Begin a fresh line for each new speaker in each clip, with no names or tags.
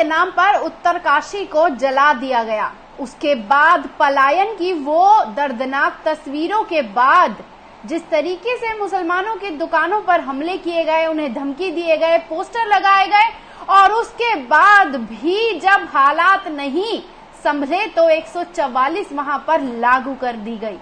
के नाम पर उत्तरकाशी को जला दिया गया। उसके बाद पलायन की वो दर्दनाक तस्वीरों के बाद जिस तरीके से मुसलमानों की दुकानों पर हमले किए गए, उन्हें धमकी दिए गए, पोस्टर लगाए गए, और उसके बाद भी जब हालात नहीं संभले तो 144 वहां पर लागू कर दी गई।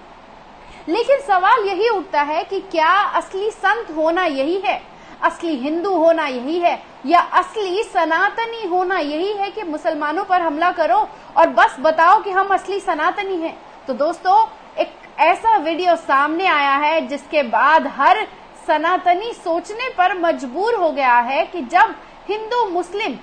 लेकिन सवाल यही उठता है कि क्या असली संत होना यही है, असली हिंदू होना यही है, या असली सनातनी होना यही है कि मुसलमानों पर हमला करो और बस बताओ कि हम असली सनातनी हैं। तो दोस्तों, एक ऐसा वीडियो सामने आया है जिसके बाद हर सनातनी सोचने पर मजबूर हो गया है कि जब हिंदू मुस्लिम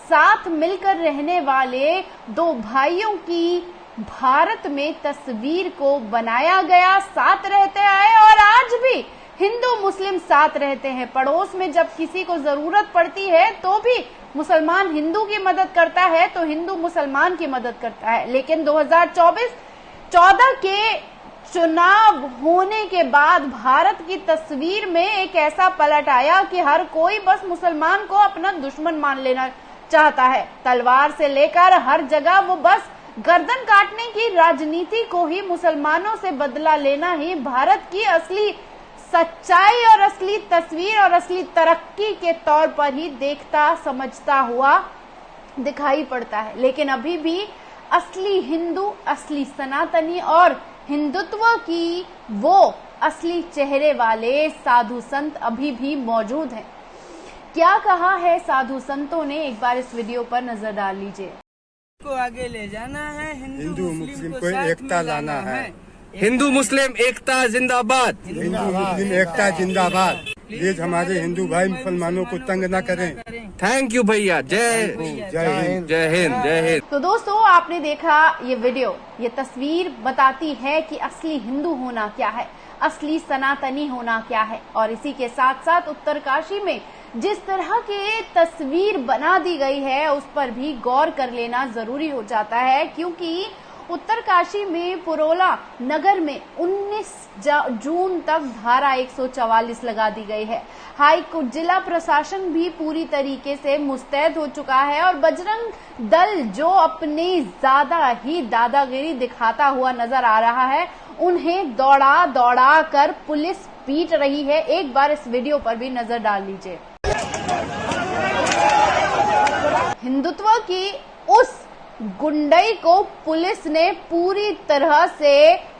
साथ मिलकर रहने वाले दो भाइयों की भारत में तस्वीर को बनाया गया, साथ रहते आए और आज भी हिंदू मुस्लिम साथ रहते हैं। पड़ोस में जब किसी को जरूरत पड़ती है तो भी मुसलमान हिंदू की मदद करता है तो हिंदू मुसलमान की मदद करता है। लेकिन 2014 के चुनाव होने के बाद भारत की तस्वीर में एक ऐसा पलट आया कि हर कोई बस मुसलमान को अपना दुश्मन मान लेना चाहता है। तलवार से लेकर हर जगह वो बस गर्दन काटने की राजनीति को ही मुसलमानों से बदला लेना ही भारत की असली सच्चाई और असली तस्वीर और असली तरक्की के तौर पर ही देखता समझता हुआ दिखाई पड़ता है। लेकिन अभी भी असली हिंदू, असली सनातनी और हिंदुत्व की वो असली चेहरे वाले साधु संत अभी भी मौजूद हैं। क्या कहा है साधु संतों ने, एक बार इस वीडियो पर नजर डाल लीजिए।
को आगे ले जाना है, हिंदू मुस्लिम को
एकता लाना है।
हिंदू मुस्लिम एकता जिंदाबाद,
हिंदू मुस्लिम एकता जिंदाबाद। प्लीज हमारे हिंदू भाई मुसलमानों को तंग न करें।
थैंक यू भैया। जय
हिंद,
जय हिंद, जय हिंद।
तो दोस्तों, आपने देखा ये वीडियो, ये तस्वीर बताती है कि असली हिंदू होना क्या है, असली सनातनी होना क्या है। और इसी के साथ साथ उत्तरकाशी में जिस तरह की तस्वीर बना दी गई है उस पर भी गौर कर लेना जरूरी हो जाता है, क्योंकि उत्तरकाशी में पुरोला नगर में 19 जून तक धारा 144 लगा दी गई है। हाई कोर्ट, जिला प्रशासन भी पूरी तरीके से मुस्तैद हो चुका है और बजरंग दल जो अपनी ज्यादा ही दादागिरी दिखाता हुआ नजर आ रहा है, उन्हें दौड़ा दौड़ा कर पुलिस पीट रही है। एक बार इस वीडियो पर भी नजर डाल लीजिए। हिंदुत्व की उस गुंडई को पुलिस ने पूरी तरह से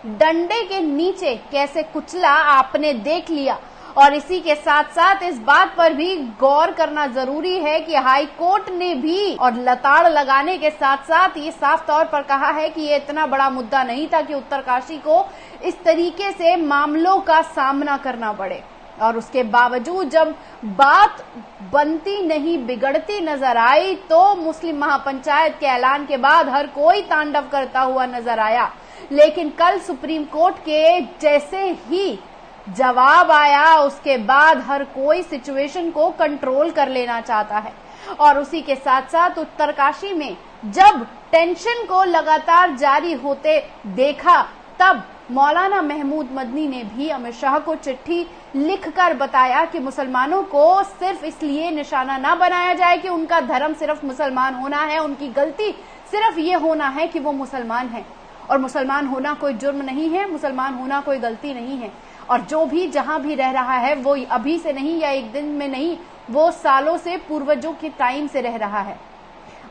डंडे के नीचे कैसे कुचला आपने देख लिया। और इसी के साथ साथ इस बात पर भी गौर करना जरूरी है कि हाई कोर्ट ने भी और लताड़ लगाने के साथ साथ ये साफ तौर पर कहा है कि ये इतना बड़ा मुद्दा नहीं था कि उत्तरकाशी को इस तरीके से मामलों का सामना करना पड़े। और उसके बावजूद जब बात बनती नहीं बिगड़ती नजर आई तो मुस्लिम महापंचायत के ऐलान के बाद हर कोई तांडव करता हुआ नजर आया। लेकिन कल सुप्रीम कोर्ट के जैसे ही जवाब आया, उसके बाद हर कोई सिचुएशन को कंट्रोल कर लेना चाहता है। और उसी के साथ साथ उत्तरकाशी में जब टेंशन को लगातार जारी होते देखा, तब मौलाना महमूद मदनी ने भी अमित शाह को चिट्ठी लिखकर बताया कि मुसलमानों को सिर्फ इसलिए निशाना ना बनाया जाए कि उनका धर्म सिर्फ मुसलमान होना है, उनकी गलती सिर्फ ये होना है कि वो मुसलमान हैं। और मुसलमान होना कोई जुर्म नहीं है, मुसलमान होना कोई गलती नहीं है। और जो भी जहां भी रह रहा है वो अभी से नहीं या एक दिन में नहीं, वो सालों से, पूर्वजों के टाइम से रह रहा है।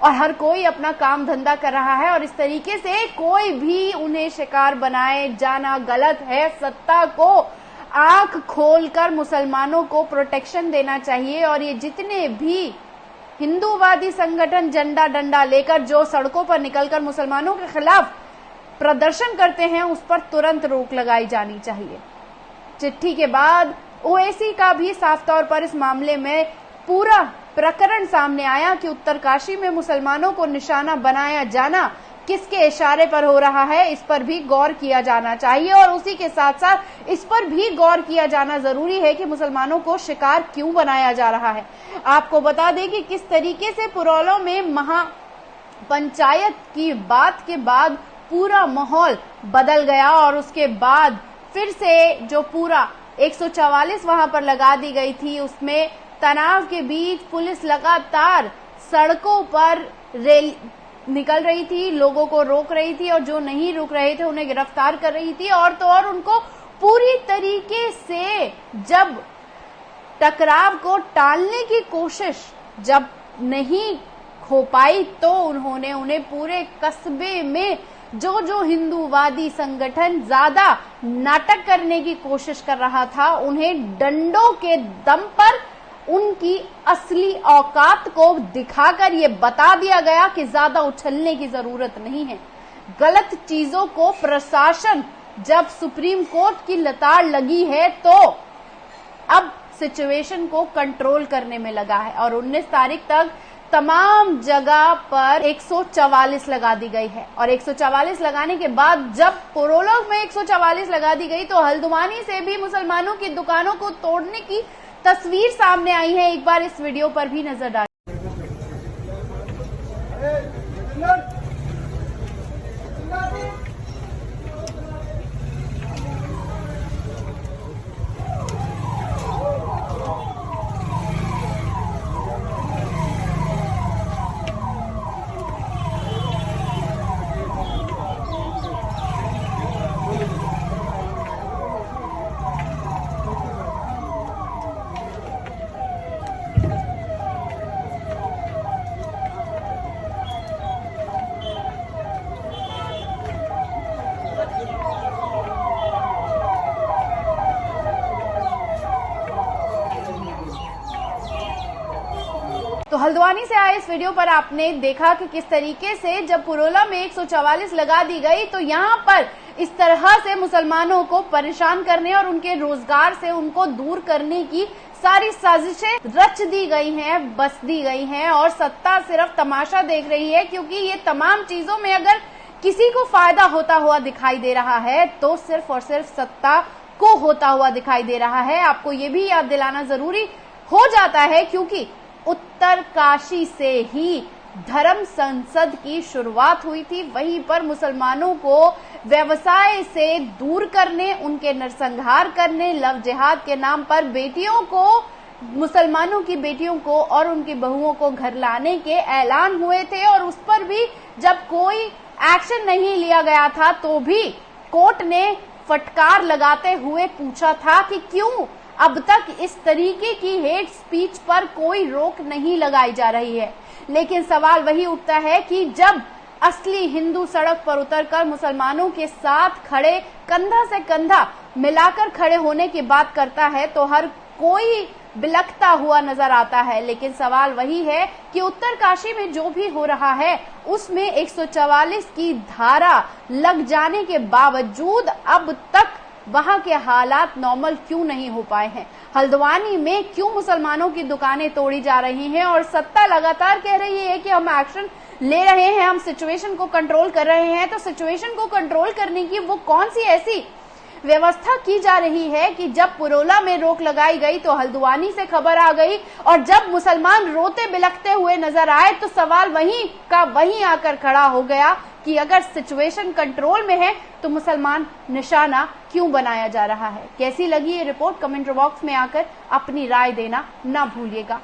और हर कोई अपना काम धंधा कर रहा है और इस तरीके से कोई भी उन्हें शिकार बनाए जाना गलत है। सत्ता को आंख खोलकर मुसलमानों को प्रोटेक्शन देना चाहिए। और ये जितने भी हिंदूवादी संगठन झंडा डंडा लेकर जो सड़कों पर निकलकर मुसलमानों के खिलाफ प्रदर्शन करते हैं, उस पर तुरंत रोक लगाई जानी चाहिए। चिट्ठी के बाद ओवैसी का भी साफ तौर पर इस मामले में पूरा प्रकरण सामने आया कि उत्तरकाशी में मुसलमानों को निशाना बनाया जाना किसके इशारे पर हो रहा है, इस पर भी गौर किया जाना चाहिए। और उसी के साथ साथ इस पर भी गौर किया जाना जरूरी है कि मुसलमानों को शिकार क्यों बनाया जा रहा है। आपको बता दें कि किस तरीके से पुरौलों में महापंचायत की बात के बाद पूरा माहौल बदल गया और उसके बाद फिर से जो पूरा 144 वहां पर लगा दी गई थी, उसमें तनाव के बीच पुलिस लगातार सड़कों पर रेल निकल रही थी, लोगों को रोक रही थी और जो नहीं रुक रहे थे उन्हें गिरफ्तार कर रही थी। और तो और उनको पूरी तरीके से जब टकराव को टालने की कोशिश जब नहीं हो पाई तो उन्होंने उन्हें पूरे कस्बे में जो हिंदूवादी संगठन ज्यादा नाटक करने की कोशिश कर रहा था उन्हें डंडों के दम पर उनकी असली औकात को दिखाकर ये बता दिया गया कि ज्यादा उछलने की जरूरत नहीं है। गलत चीजों को प्रशासन जब सुप्रीम कोर्ट की लताड़ लगी है तो अब सिचुएशन को कंट्रोल करने में लगा है और 19 तारीख तक तमाम जगह पर 144 लगा दी गई है। और 144 लगाने के बाद जब पुरोला में 144 लगा दी गई तो हल्द्वानी से भी मुसलमानों की दुकानों को तोड़ने की तस्वीर सामने आई है। एक बार इस वीडियो पर भी नजर डालें। तो हल्द्वानी से आए इस वीडियो पर आपने देखा कि किस तरीके से जब पुरोला में 144 लगा दी गई तो यहाँ पर इस तरह से मुसलमानों को परेशान करने और उनके रोजगार से उनको दूर करने की सारी साजिशें रच दी गई हैं, बस दी गई हैं और सत्ता सिर्फ तमाशा देख रही है। क्योंकि ये तमाम चीजों में अगर किसी को फायदा होता हुआ दिखाई दे रहा है तो सिर्फ और सिर्फ सत्ता को होता हुआ दिखाई दे रहा है। आपको ये भी याद दिलाना जरूरी हो जाता है क्योंकि उत्तरकाशी से ही धर्म संसद की शुरुआत हुई थी। वहीं पर मुसलमानों को व्यवसाय से दूर करने, उनके नरसंहार करने, लव जिहाद के नाम पर बेटियों को, मुसलमानों की बेटियों को और उनकी बहुओं को घर लाने के ऐलान हुए थे। और उस पर भी जब कोई एक्शन नहीं लिया गया था तो भी कोर्ट ने फटकार लगाते हुए पूछा था कि क्यों अब तक इस तरीके की हेट स्पीच पर कोई रोक नहीं लगाई जा रही है। लेकिन सवाल वही उठता है कि जब असली हिंदू सड़क पर उतरकर मुसलमानों के साथ खड़े, कंधा से कंधा मिलाकर खड़े होने की बात करता है तो हर कोई बिलखता हुआ नजर आता है। लेकिन सवाल वही है कि उत्तरकाशी में जो भी हो रहा है उसमें 144 की धारा लग जाने के बावजूद अब तक वहां के हालात नॉर्मल क्यों नहीं हो पाए हैं। हल्द्वानी में क्यों मुसलमानों की दुकानें तोड़ी जा रही हैं और सत्ता लगातार कह रही है कि हम एक्शन ले रहे हैं, हम सिचुएशन को कंट्रोल कर रहे हैं। तो सिचुएशन को कंट्रोल करने की वो कौन सी ऐसी व्यवस्था की जा रही है कि जब पुरोला में रोक लगाई गई तो हल्द्वानी से खबर आ गई और जब मुसलमान रोते बिलखते हुए नजर आए तो सवाल वहीं का वहीं आकर खड़ा हो गया कि अगर सिचुएशन कंट्रोल में है तो मुसलमान निशाना क्यों बनाया जा रहा है। कैसी लगी ये रिपोर्ट, कमेंट बॉक्स में आकर अपनी राय देना ना भूलिएगा।